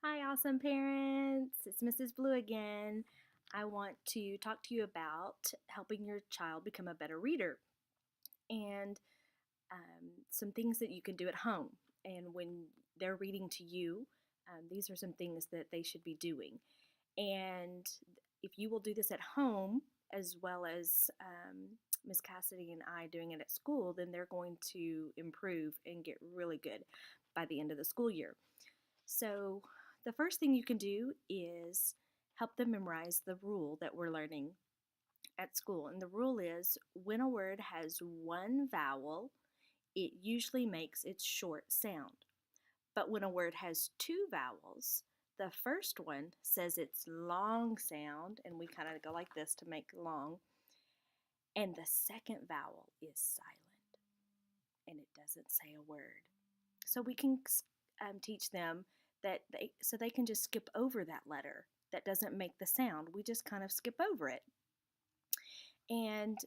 Hi, awesome parents. It's Mrs. Blue again. I want to talk to you about helping your child become a better reader and some things that you can do at home. And when they're reading to you, these are some things that they should be doing. And if you will do this at home, as well as Miss Cassidy and I doing it at school, then they're going to improve and get really good by the end of the school year. So, the first thing you can do is help them memorize the rule that we're learning at school. And the rule is when a word has one vowel, it usually makes its short sound. But when a word has two vowels, the first one says its long sound, and we kind of go like this to make long, and the second vowel is silent and it doesn't say a word. So we can teach them that they can just skip over that letter that doesn't make the sound. We just kind of skip over it. And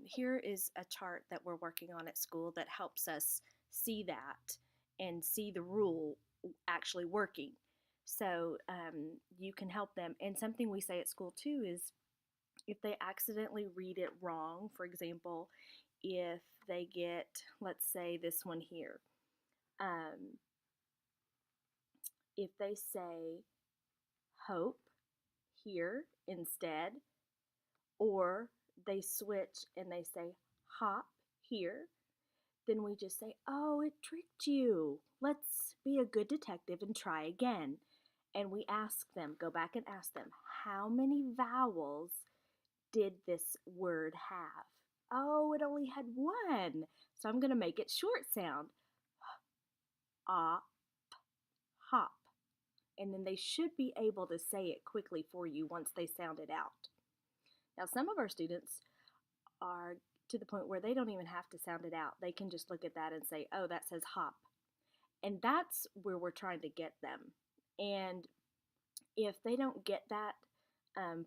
here is a chart that we're working on at school that helps us see that and see the rule actually working. So you can help them. And something we say at school too is if they accidentally read it wrong, for example, if they get, let's say, this one here, um, if they say hope here instead, or they switch and they say hop here, then we just say, oh, it tricked you. Let's be a good detective and try again. And we ask them, go back and ask them, how many vowels did this word have? Oh, it only had one. So I'm going to make it short sound. Op, hop. And then they should be able to say it quickly for you once they sound it out. Now, some of our students are to the point where they don't even have to sound it out. They can just look at that and say, oh, that says hop. And that's where we're trying to get them. And if they don't get that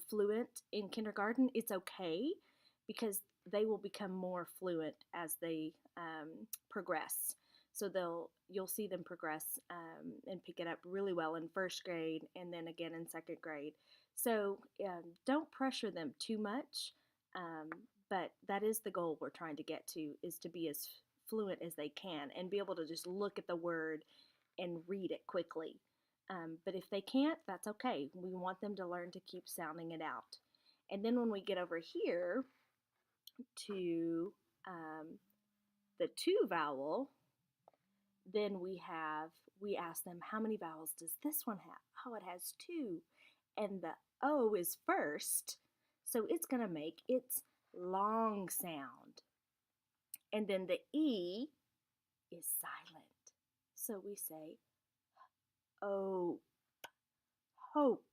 fluent in kindergarten, it's okay because they will become more fluent as they progress. So you'll see them progress and pick it up really well in first grade and then again in second grade. So don't pressure them too much, but that is the goal we're trying to get to, is to be as fluent as they can and be able to just look at the word and read it quickly. But if they can't, that's okay. We want them to learn to keep sounding it out. And then when we get over here to the two vowel, then we ask them, how many vowels does this one have? Oh, it has two. And the O is first, so it's going to make its long sound. And then the E is silent. So we say, oh, hope,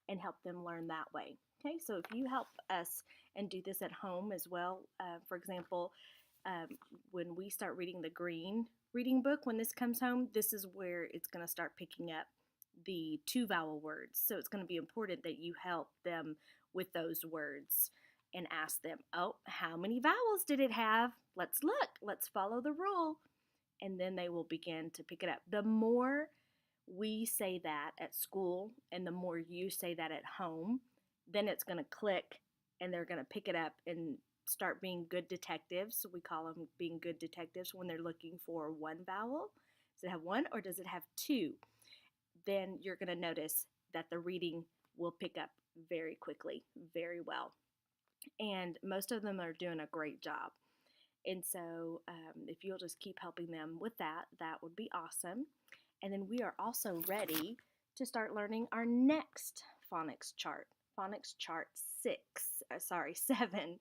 and help them learn that way. Okay, so if you help us and do this at home as well, for example, when we start reading the green reading book, when this comes home, this is where it's going to start picking up the two vowel words. So it's going to be important that you help them with those words and ask them, oh, how many vowels did it have? Let's look, let's follow the rule. And then they will begin to pick it up. The more we say that at school and the more you say that at home, then it's going to click and they're going to pick it up and start being good detectives. We call them being good detectives when they're looking for one vowel. Does it have one or does it have two? Then you're going to notice that the reading will pick up very quickly, very well. And most of them are doing a great job. And so if you'll just keep helping them with that, that would be awesome. And then we are also ready to start learning our next phonics chart. Phonics chart 7.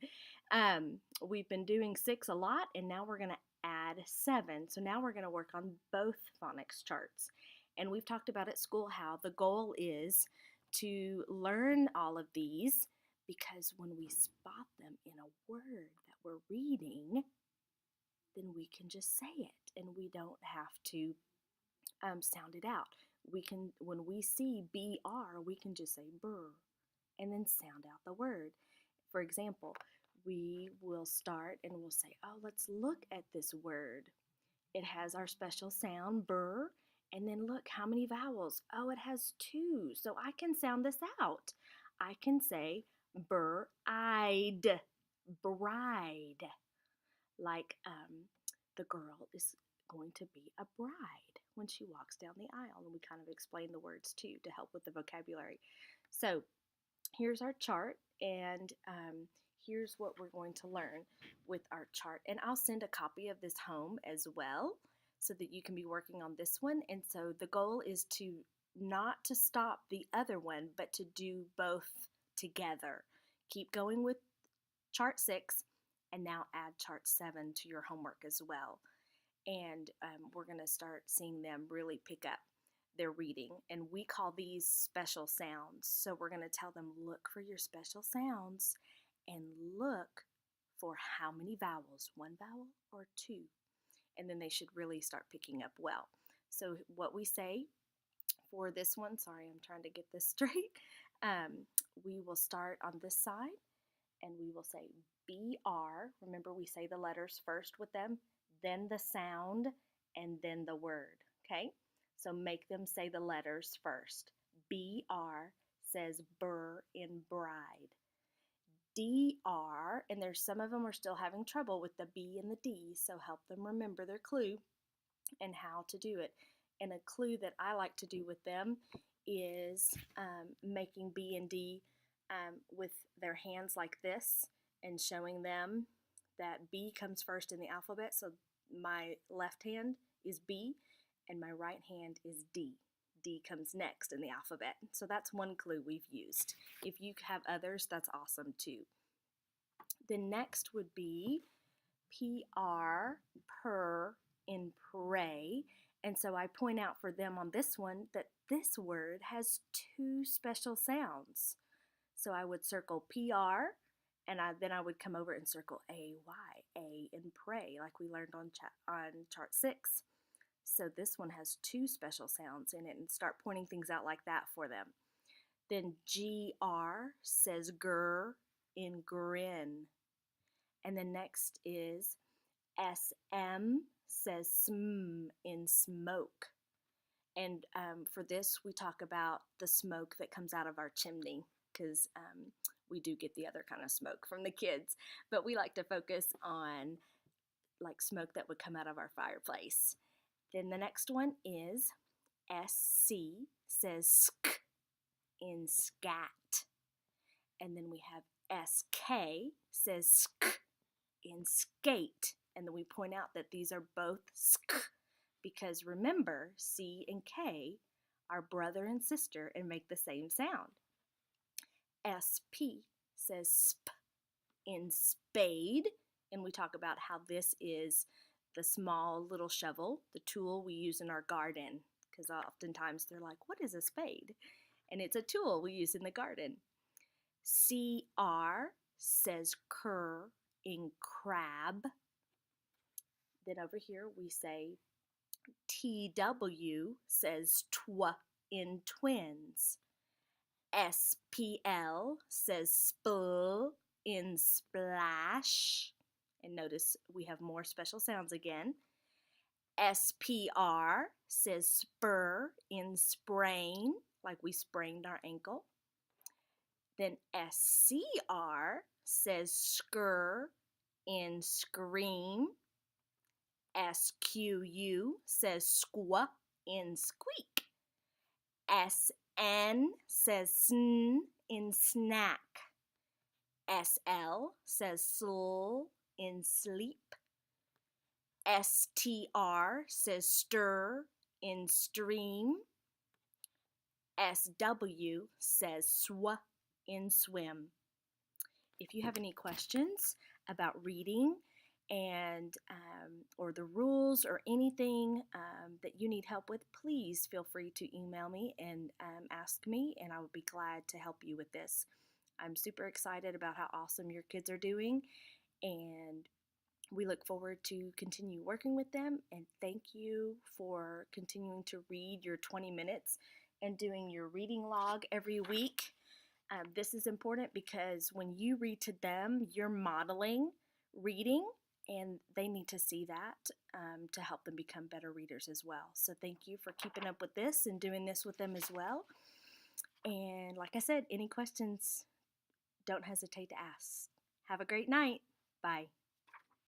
We've been doing 6 a lot, and now we're going to add 7. So now we're going to work on both phonics charts. And we've talked about at school how the goal is to learn all of these, because when we spot them in a word that we're reading, then we can just say it and we don't have to sound it out. We can, when we see BR, we can just say brr and then sound out the word. For example, we will start and we'll say, oh, let's look at this word. It has our special sound, brr, And then look, how many vowels? Oh, it has 2. So I can sound this out. I can say bride, bride. Like the girl is going to be a bride when she walks down the aisle. And we kind of explain the words too to help with the vocabulary. So here's our chart, and here's what we're going to learn with our chart. And I'll send a copy of this home as well so that you can be working on this one. And so the goal is to not to stop the other one, but to do both together. Keep going with chart 6 and now add chart 7 to your homework as well. And we're going to start seeing them really pick up their reading. And we call these special sounds. So we're going to tell them, look for your special sounds and look for how many vowels, 1 vowel or 2. And then they should really start picking up well. So what we say for this one, sorry, I'm trying to get this straight. We will start on this side and we will say BR. Remember, we say the letters first with them, then the sound, and then the word, okay? So make them say the letters first. BR says burr in bride. DR, and there's some of them are still having trouble with the B and the D, so help them remember their clue and how to do it. And a clue that I like to do with them is making B and D with their hands like this and showing them that B comes first in the alphabet. So my left hand is B and my right hand is D. D comes next in the alphabet. So that's one clue we've used. If you have others, that's awesome too. The next would be PR, per, in pray. And so I point out for them on this one that this word has 2 special sounds. So I would circle PR, and then I would come over and circle AY, A in pray, like we learned on chart 6. So this one has 2 special sounds in it, and start pointing things out like that for them. Then GR says grr in grin. And then next is SM says sm in smoke. And for this, we talk about the smoke that comes out of our chimney, because we do get the other kind of smoke from the kids. But we like to focus on like smoke that would come out of our fireplace. Then the next one is SC says sk in scat. And then we have SK says sk in skate. And then we point out that these are both sk, because remember, C and K are brother and sister and make the same sound. SP says sp in spade, and we talk about how this is the small little shovel, the tool we use in our garden, because oftentimes they're like, what is a spade? And it's a tool we use in the garden. CR says cur in crab. Then over here we say TW says twa in twins. SPL says spl in splash. And notice we have more special sounds again. SPR says spur in sprain, like we sprained our ankle. Then SCR says skr in scream. SQU says squa in squeak. SN says sn in snack. SL says sl in sleep. STR says stir in stream. SW says sw in swim. If you have any questions about reading and or the rules or anything that you need help with, please feel free to email me and ask me, and I would be glad to help you with this. I'm super excited about how awesome your kids are doing, and we look forward to continue working with them. And thank you for continuing to read your 20 minutes and doing your reading log every week. This is important because when you read to them, you're modeling reading and they need to see that to help them become better readers as well. So thank you for keeping up with this and doing this with them as well. And like I said, any questions, don't hesitate to ask. Have a great night. Bye.